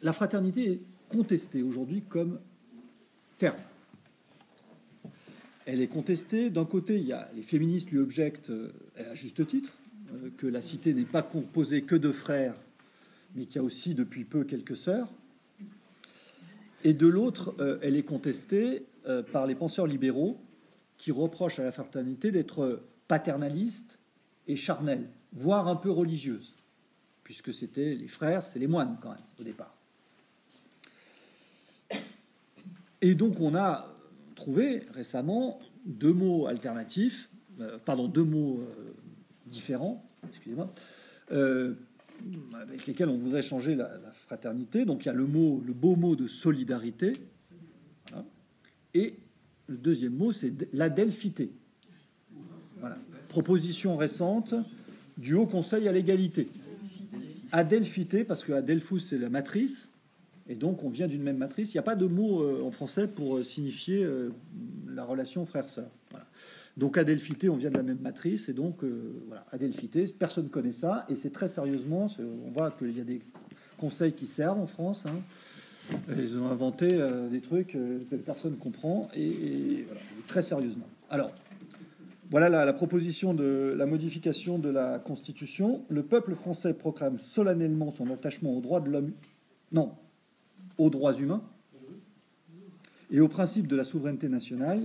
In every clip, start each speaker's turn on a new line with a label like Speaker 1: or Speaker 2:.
Speaker 1: la fraternité est contestée aujourd'hui comme terme. Elle est contestée. D'un côté, il y a les féministes lui objectent, à juste titre, que la cité n'est pas composée que de frères, mais qu'il y a aussi depuis peu quelques sœurs. Et de l'autre, elle est contestée par les penseurs libéraux qui reprochent à la fraternité d'être paternaliste et charnelle, voire un peu religieuse, puisque c'était les frères, c'est les moines quand même au départ. Et donc on a trouvé récemment deux mots alternatifs, deux mots différents, excusez-moi, avec lesquels on voudrait changer la fraternité. Donc il y a le beau mot de solidarité, voilà, et le deuxième mot c'est l'adelphité. Voilà. Proposition récente du Haut Conseil à l'égalité. Adelphité, parce que Adelphus c'est la matrice, et donc on vient d'une même matrice. Il n'y a pas de mot en français pour signifier la relation frère-sœur. Voilà. Donc adelphité, on vient de la même matrice, et donc voilà, adelphité, personne ne connaît ça, et c'est très sérieusement, on voit qu'il y a des conseils qui servent en France, hein. Ils ont inventé des trucs que personne ne comprend, et voilà, très sérieusement. Alors, voilà la proposition de la modification de la Constitution. Le peuple français proclame solennellement son attachement aux droits de l'homme, non, aux droits humains et aux principes de la souveraineté nationale,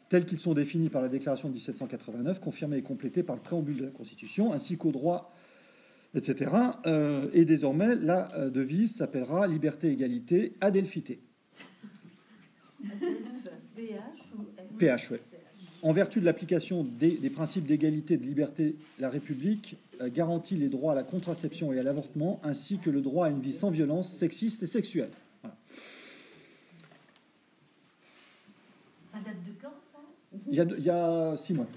Speaker 1: tels qu'ils sont définis par la Déclaration de 1789, confirmés et complétés par le préambule de la Constitution, ainsi qu'aux droits, etc. Et désormais, la devise s'appellera liberté, égalité, adelphité. PH, ouais. En vertu de l'application des principes d'égalité et de liberté, la République garantit les droits à la contraception et à l'avortement, ainsi que le droit à une vie sans violence sexiste et sexuelle. Voilà.
Speaker 2: Ça date de quand, ça ?
Speaker 1: Il y a 6 mois.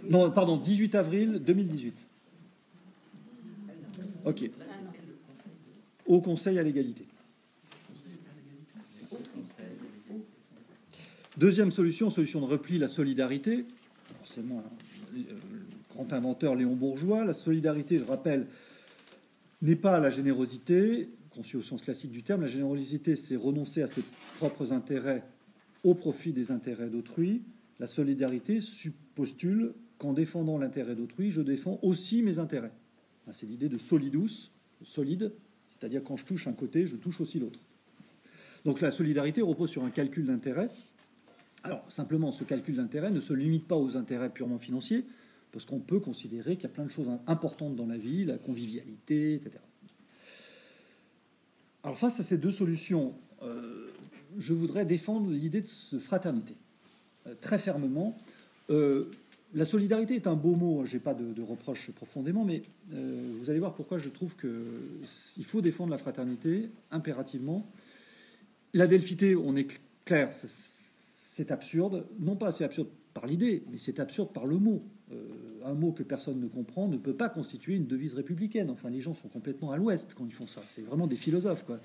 Speaker 1: Non, pardon, 18 avril 2018. Ok. Au Conseil à l'égalité. Deuxième solution de repli, la solidarité. Forcément, le grand inventeur Léon Bourgeois. La solidarité, je rappelle, n'est pas la générosité, conçue au sens classique du terme. La générosité, c'est renoncer à ses propres intérêts au profit des intérêts d'autrui. La solidarité postule qu'en défendant l'intérêt d'autrui, je défends aussi mes intérêts. C'est l'idée de solidus, solide, c'est-à-dire quand je touche un côté, je touche aussi l'autre. Donc la solidarité repose sur un calcul d'intérêt. Alors, simplement, ce calcul d'intérêt ne se limite pas aux intérêts purement financiers, parce qu'on peut considérer qu'il y a plein de choses importantes dans la vie, la convivialité, etc. Alors, face à ces deux solutions, je voudrais défendre l'idée de fraternité, très fermement. La solidarité est un beau mot, je n'ai pas de reproche profondément, mais vous allez voir pourquoi je trouve qu'il faut défendre la fraternité impérativement. L'adelphité, on est clair, c'est absurde, non pas c'est absurde par l'idée, mais c'est absurde par le mot. Un mot que personne ne comprend ne peut pas constituer une devise républicaine. Enfin, les gens sont complètement à l'ouest quand ils font ça. C'est vraiment des philosophes, quoi.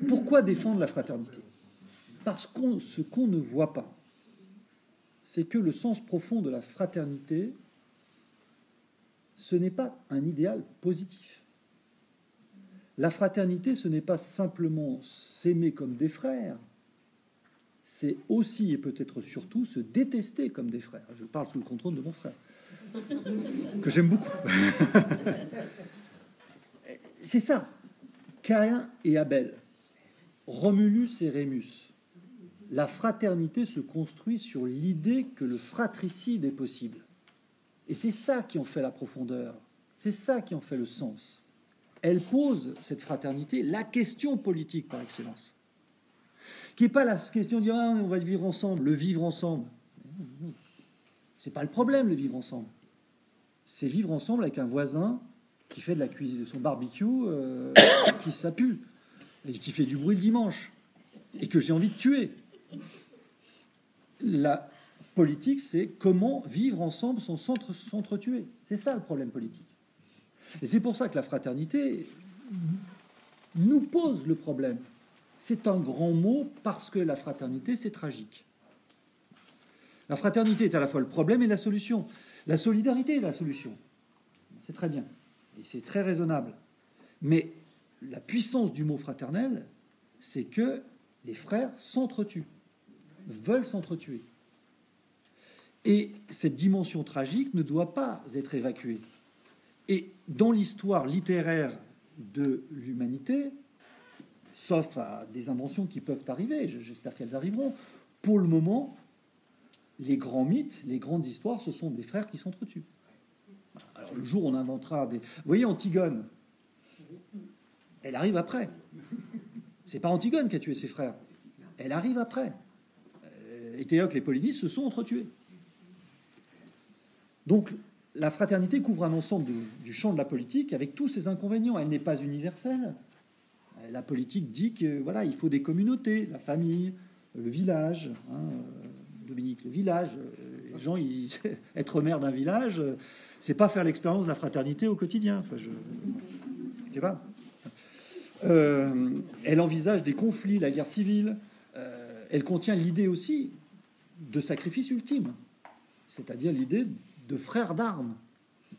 Speaker 1: Pourquoi défendre la fraternité ? Parce que ce qu'on ne voit pas, c'est que le sens profond de la fraternité, ce n'est pas un idéal positif. La fraternité, ce n'est pas simplement s'aimer comme des frères, c'est aussi et peut-être surtout se détester comme des frères. Je parle sous le contrôle de mon frère, que j'aime beaucoup. C'est ça, Caïn et Abel, Romulus et Rémus. La fraternité se construit sur l'idée que le fratricide est possible. Et c'est ça qui en fait la profondeur, c'est ça qui en fait le sens. Elle pose, cette fraternité, la question politique par excellence. Qui n'est pas la question de dire ah, on va vivre ensemble, le vivre ensemble. C'est pas le problème, le vivre ensemble. C'est vivre ensemble avec un voisin qui fait de la cuisine, de son barbecue, qui s'appue, et qui fait du bruit le dimanche, et que j'ai envie de tuer. La politique, c'est comment vivre ensemble sans s'entretuer. C'est ça le problème politique. Et c'est pour ça que la fraternité nous pose le problème. C'est un grand mot parce que la fraternité, c'est tragique. La fraternité est à la fois le problème et la solution. La solidarité est la solution. C'est très bien. Et c'est très raisonnable. Mais la puissance du mot fraternel, c'est que les frères s'entretuent, veulent s'entretuer. Et cette dimension tragique ne doit pas être évacuée. Et dans l'histoire littéraire de l'humanité, sauf à des inventions qui peuvent arriver, j'espère qu'elles arriveront, pour le moment, les grands mythes, les grandes histoires, ce sont des frères qui s'entretuent. Alors le jour où on inventera des... Vous voyez, Antigone, elle arrive après. C'est pas Antigone qui a tué ses frères. Elle arrive après. Et Théocle et Polynice se sont entretués. Donc, la fraternité couvre un ensemble du champ de la politique avec tous ses inconvénients. Elle n'est pas universelle. La politique dit que voilà, il faut des communautés, la famille, le village. Dominique, le village. Les gens, être maire d'un village, c'est pas faire l'expérience de la fraternité au quotidien. Enfin, je sais pas. Elle envisage des conflits, la guerre civile. Elle contient l'idée aussi de sacrifice ultime, c'est-à-dire l'idée de frères d'armes,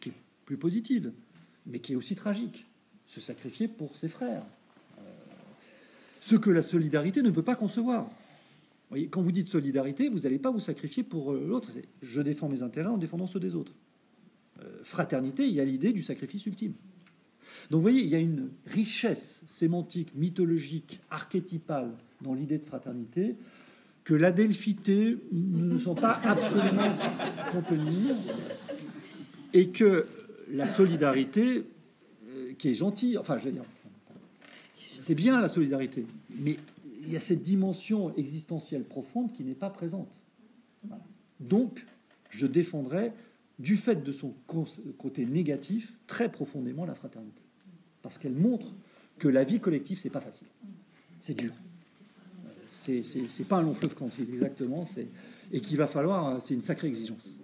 Speaker 1: qui est plus positive, mais qui est aussi tragique. Se sacrifier pour ses frères. Ce que la solidarité ne peut pas concevoir. Vous voyez, quand vous dites solidarité, vous n'allez pas vous sacrifier pour l'autre. Je défends mes intérêts en défendant ceux des autres. Fraternité, il y a l'idée du sacrifice ultime. Donc vous voyez, il y a une richesse sémantique, mythologique, archétypale dans l'idée de fraternité que l'adelphité ne sont pas absolument contenir, et que la solidarité, qui est gentille, enfin je veux dire, c'est bien la solidarité, mais il y a cette dimension existentielle profonde qui n'est pas présente. Voilà. Donc, je défendrai, du fait de son côté négatif, très profondément la fraternité. Parce qu'elle montre que la vie collective, c'est pas facile. C'est dur. C'est pas un long fleuve tranquille, exactement. Et qu'il va falloir, c'est une sacrée exigence.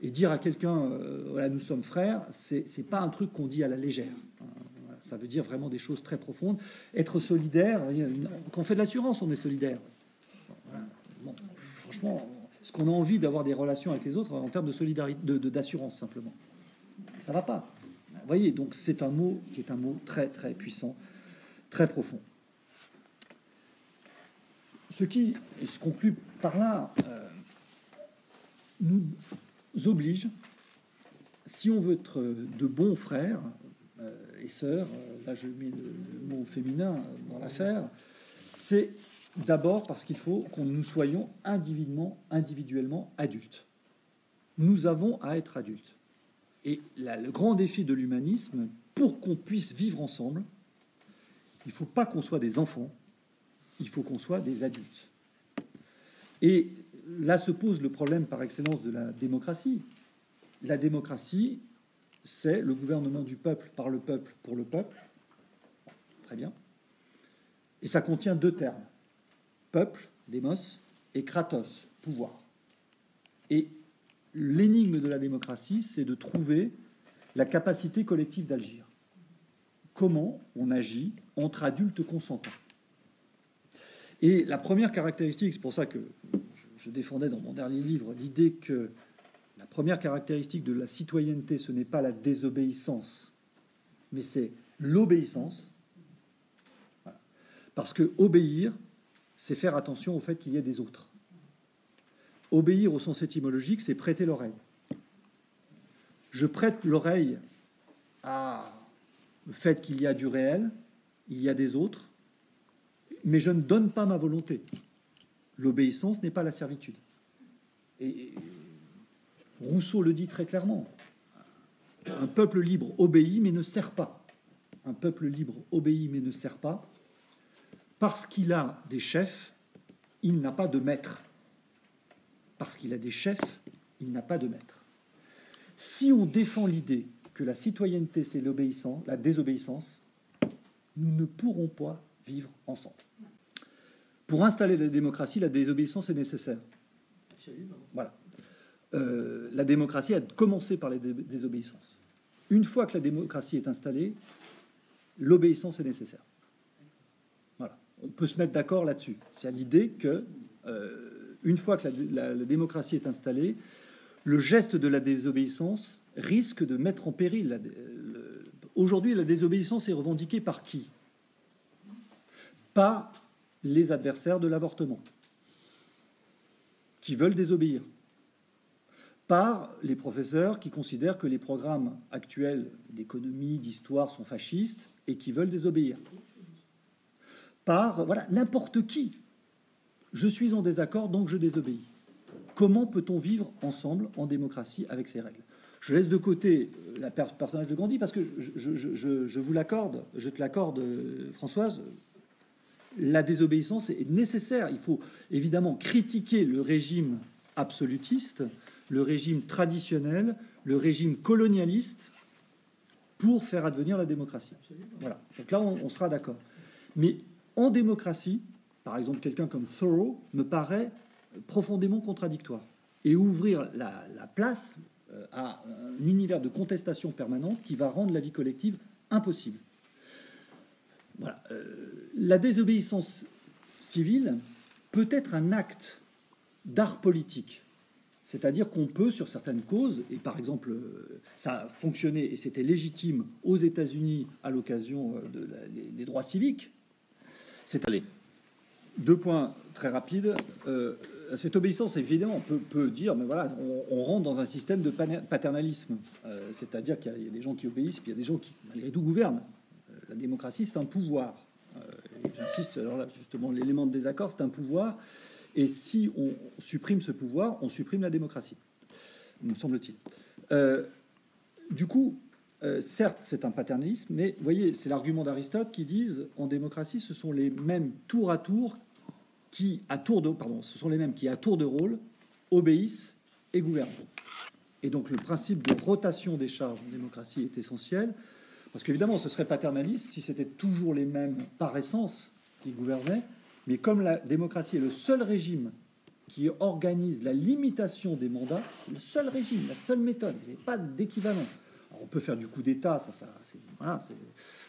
Speaker 1: Et dire à quelqu'un, voilà, nous sommes frères, c'est pas un truc qu'on dit à la légère. Ça veut dire vraiment des choses très profondes. Être solidaire, quand on fait de l'assurance, on est solidaire. Voilà. Bon, franchement, est-ce qu'on a envie d'avoir des relations avec les autres en termes de solidarité, d'assurance simplement? Ça va pas. Vous voyez, donc c'est un mot qui est un mot très très puissant, très profond. Ce qui, et je conclus par là, nous oblige, si on veut être de bons frères et sœurs, là je mets le mot féminin dans l'affaire, c'est d'abord parce qu'il faut que nous soyons individuellement adultes. Nous avons à être adultes. Et là, le grand défi de l'humanisme, pour qu'on puisse vivre ensemble, il ne faut pas qu'on soit des enfants, il faut qu'on soit des adultes. Et là se pose le problème par excellence de la démocratie. La démocratie, c'est le gouvernement du peuple, par le peuple, pour le peuple. Très bien. Et ça contient deux termes. Peuple, démos, et kratos, pouvoir. Et l'énigme de la démocratie, c'est de trouver la capacité collective d'agir. Comment on agit entre adultes consentants. Et la première caractéristique, c'est pour ça que je défendais dans mon dernier livre l'idée que la première caractéristique de la citoyenneté, ce n'est pas la désobéissance, mais c'est l'obéissance. Voilà. Parce que obéir, c'est faire attention au fait qu'il y ait des autres. Obéir au sens étymologique, c'est prêter l'oreille. Je prête l'oreille à le fait qu'il y a du réel, il y a des autres, mais je ne donne pas ma volonté. L'obéissance n'est pas la servitude. Et Rousseau le dit très clairement. Un peuple libre obéit mais ne sert pas. Un peuple libre obéit mais ne sert pas. Parce qu'il a des chefs, il n'a pas de maître. Parce qu'il a des chefs, il n'a pas de maître. Si on défend l'idée que la citoyenneté, c'est l'obéissance, la désobéissance, nous ne pourrons pas vivre ensemble. Pour installer la démocratie, la désobéissance est nécessaire.
Speaker 3: Absolument.
Speaker 1: Voilà. La démocratie a commencé par les désobéissances. Une fois que la démocratie est installée, l'obéissance est nécessaire. Voilà. On peut se mettre d'accord là-dessus. C'est à l'idée que, une fois que la démocratie est installée, le geste de la désobéissance risque de mettre en péril. Aujourd'hui, la désobéissance est revendiquée par qui? Par les adversaires de l'avortement, qui veulent désobéir. Par les professeurs qui considèrent que les programmes actuels d'économie, d'histoire sont fascistes et qui veulent désobéir. Par, voilà, n'importe qui. Je suis en désaccord, donc je désobéis. Comment peut-on vivre ensemble en démocratie avec ces règles? Je laisse de côté le personnage de Gandhi parce que je vous l'accorde, je te l'accorde, Françoise. La désobéissance est nécessaire. Il faut évidemment critiquer le régime absolutiste, le régime traditionnel, le régime colonialiste pour faire advenir la démocratie. Voilà. Donc là, on sera d'accord. Mais en démocratie, par exemple, quelqu'un comme Thoreau me paraît profondément contradictoire. Et ouvrir la place à un univers de contestation permanente qui va rendre la vie collective impossible. Voilà. La désobéissance civile peut être un acte d'art politique. C'est-à-dire qu'on peut, sur certaines causes, et par exemple, ça a fonctionné et c'était légitime aux États-Unis à l'occasion des droits civiques. C'est allé. 2 points très rapides. Cette obéissance, évidemment, on peut dire, mais voilà, on rentre dans un système de paternalisme. C'est-à-dire qu'il y a des gens qui obéissent, puis il y a des gens qui, malgré tout, gouvernent. La démocratie, c'est un pouvoir. J'insiste, alors là, justement, l'élément de désaccord, c'est un pouvoir. Et si on supprime ce pouvoir, on supprime la démocratie, me semble-t-il. Du coup, certes, c'est un paternalisme, mais vous voyez, c'est l'argument d'Aristote qui disent en démocratie, ce sont les mêmes tour à tour qui, à tour de, pardon, ce sont les mêmes qui, à tour de rôle, obéissent et gouvernent. Et donc, le principe de rotation des charges en démocratie est essentiel, parce qu'évidemment, ce serait paternaliste si c'était toujours les mêmes par essence qui gouvernaient. Mais comme la démocratie est le seul régime qui organise la limitation des mandats, le seul régime, la seule méthode, il n'y a pas d'équivalent. Alors on peut faire du coup d'État, ça c'est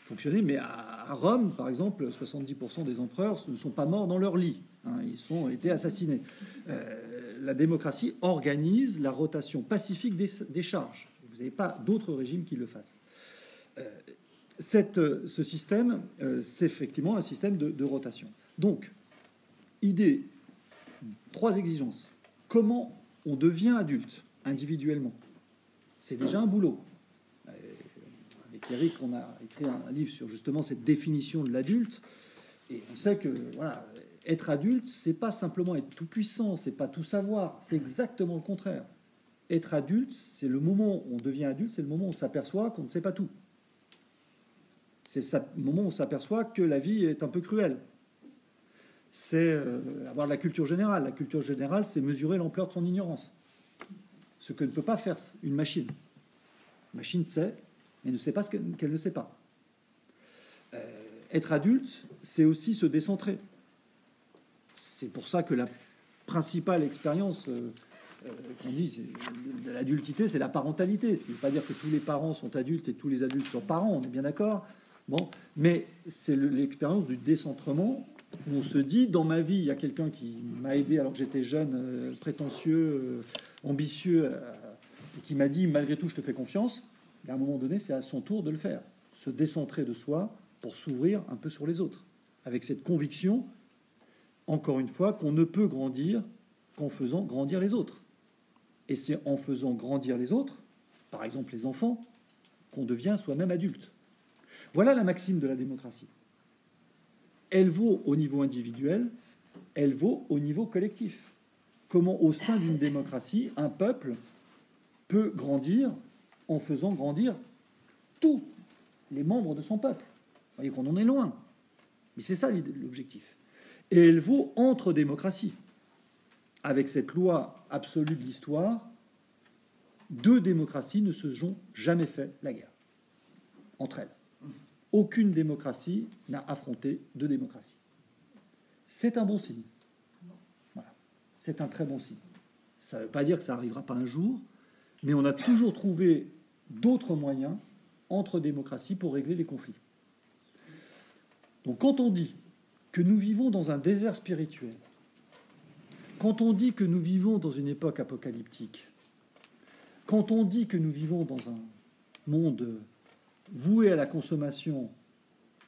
Speaker 1: fonctionné, mais à Rome, par exemple, 70% des empereurs ne sont pas morts dans leur lit, hein, ils ont été assassinés. La démocratie organise la rotation pacifique des charges. Vous n'avez pas d'autres régimes qui le fassent. Ce système, c'est effectivement un système de rotation. Donc, idée, 3 exigences. Comment on devient adulte individuellement? C'est déjà un boulot. Avec Eric, on a écrit un livre sur justement cette définition de l'adulte. Et on sait que voilà, être adulte, c'est pas simplement être tout puissant, c'est pas tout savoir, c'est exactement le contraire. Être adulte, c'est le moment où on devient adulte, c'est le moment où on s'aperçoit qu'on ne sait pas tout. C'est le moment où on s'aperçoit que la vie est un peu cruelle. C'est avoir de la culture générale. La culture générale, c'est mesurer l'ampleur de son ignorance. Ce que ne peut pas faire une machine. Une machine sait, mais ne sait pas ce qu'elle ne sait pas. Être adulte, c'est aussi se décentrer. C'est pour ça que la principale expérience qu'on dit de l'adultité, c'est la parentalité. Ce qui ne veut pas dire que tous les parents sont adultes et tous les adultes sont parents, on est bien d'accord. Bon, mais c'est l'expérience du décentrement où on se dit, dans ma vie, il y a quelqu'un qui m'a aidé alors que j'étais jeune, prétentieux, ambitieux, et qui m'a dit, malgré tout, je te fais confiance. Et à un moment donné, c'est à son tour de le faire. Se décentrer de soi pour s'ouvrir un peu sur les autres. Avec cette conviction, encore une fois, qu'on ne peut grandir qu'en faisant grandir les autres. Et c'est en faisant grandir les autres, par exemple les enfants, qu'on devient soi-même adulte. Voilà la maxime de la démocratie. Elle vaut au niveau individuel, elle vaut au niveau collectif. Comment, au sein d'une démocratie, un peuple peut grandir en faisant grandir tous les membres de son peuple. Vous voyez qu'on en est loin. Mais c'est ça l'objectif. Et elle vaut entre démocraties. Avec cette loi absolue de l'histoire, 2 démocraties ne se sont jamais fait la guerre entre elles. Aucune démocratie n'a affronté 2 démocraties. C'est un bon signe. Voilà. C'est un très bon signe. Ça ne veut pas dire que ça n'arrivera pas un jour, mais on a toujours trouvé d'autres moyens entre démocraties pour régler les conflits. Donc quand on dit que nous vivons dans un désert spirituel, quand on dit que nous vivons dans une époque apocalyptique, quand on dit que nous vivons dans un monde voué à la consommation,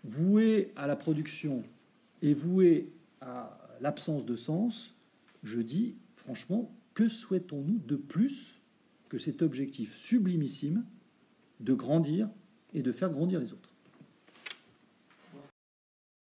Speaker 1: voué à la production et voué à l'absence de sens, je dis franchement, que souhaitons-nous de plus que cet objectif sublimissime de grandir et de faire grandir les autres?